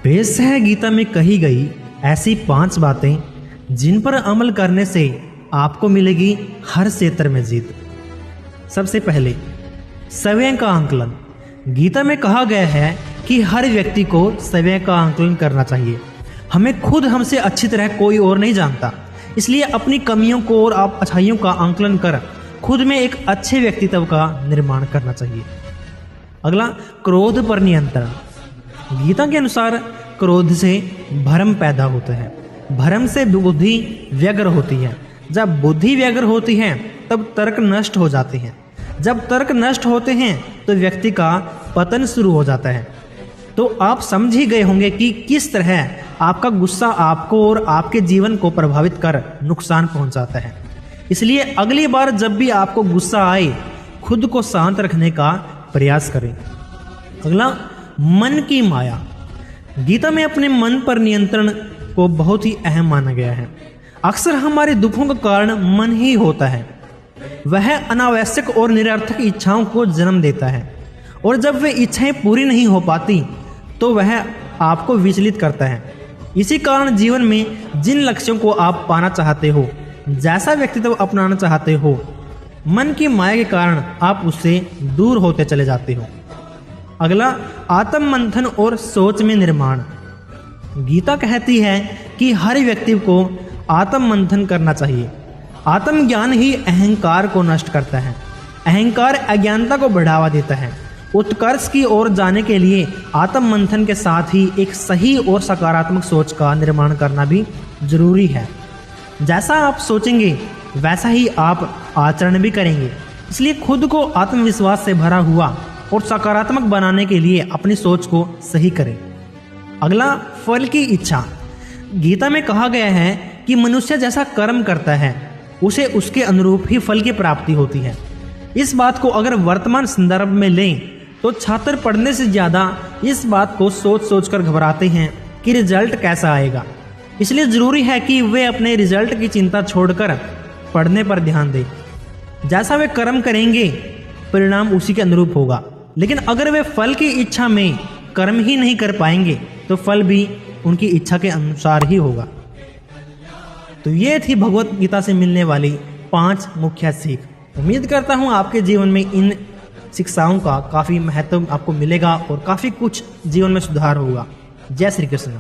पेश है गीता में कही गई ऐसी 5 बातें जिन पर अमल करने से आपको मिलेगी हर क्षेत्र में जीत। सबसे पहले, समय का आंकलन। गीता में कहा गया है कि हर व्यक्ति को समय का आंकलन करना चाहिए। हमें खुद हमसे अच्छी तरह कोई और नहीं जानता, इसलिए अपनी कमियों को और अच्छाइयों का आंकलन कर खुद में एक अच्छे व्यक्तित्व का निर्माण करना चाहिए। अगला, क्रोध पर नियंत्रण। गीता के अनुसार क्रोध से भ्रम पैदा होता है, भ्रम से बुद्धि व्यग्र होती है, जब बुद्धि व्यग्र होती है तब तर्क नष्ट हो जाते हैं, जब तर्क नष्ट होते हैं तो व्यक्ति का पतन शुरू हो जाता है। तो आप समझ ही गए होंगे कि किस तरह आपका गुस्सा आपको और आपके जीवन को प्रभावित कर नुकसान पहुंचाता है। इसलिए अगली बार जब भी आपको गुस्सा आए, खुद को शांत रखने का प्रयास करें। अगला, मन की माया। गीता में अपने मन पर नियंत्रण को बहुत ही अहम माना गया है। अक्सर हमारे दुखों का कारण मन ही होता है। वह अनावश्यक और निरर्थक इच्छाओं को जन्म देता है, और जब वे इच्छाएं पूरी नहीं हो पाती तो वह आपको विचलित करता है। इसी कारण जीवन में जिन लक्ष्यों को आप पाना चाहते हो, जैसा व्यक्तित्व अपनाना चाहते हो, मन की माया के कारण आप उससे दूर होते चले जाते हो। अगला, आत्म मंथन और सोच में निर्माण। गीता कहती है कि हर व्यक्ति को आत्म मंथन करना चाहिए। आत्मज्ञान ही अहंकार को नष्ट करता है। अहंकार अज्ञानता को बढ़ावा देता है। उत्कर्ष की ओर जाने के लिए आत्म मंथन के साथ ही एक सही और सकारात्मक सोच का निर्माण करना भी जरूरी है। जैसा आप सोचेंगे वैसा ही आप आचरण भी करेंगे। इसलिए खुद को आत्मविश्वास से भरा हुआ और सकारात्मक बनाने के लिए अपनी सोच को सही करें। अगला, फल की इच्छा। गीता में कहा गया है कि मनुष्य जैसा कर्म करता है उसे उसके अनुरूप ही फल की प्राप्ति होती है। इस बात को अगर वर्तमान संदर्भ में लें तो छात्र पढ़ने से ज़्यादा इस बात को सोच सोच कर घबराते हैं कि रिजल्ट कैसा आएगा। इसलिए ज़रूरी है कि वे अपने रिजल्ट की चिंता छोड़कर पढ़ने पर ध्यान दें। जैसा वे कर्म करेंगे परिणाम उसी के अनुरूप होगा। लेकिन अगर वे फल की इच्छा में कर्म ही नहीं कर पाएंगे तो फल भी उनकी इच्छा के अनुसार ही होगा। तो ये थी भगवत गीता से मिलने वाली 5 मुख्य सीख। उम्मीद करता हूँ आपके जीवन में इन शिक्षाओं का काफ़ी महत्व आपको मिलेगा और काफ़ी कुछ जीवन में सुधार होगा। जय श्री कृष्ण।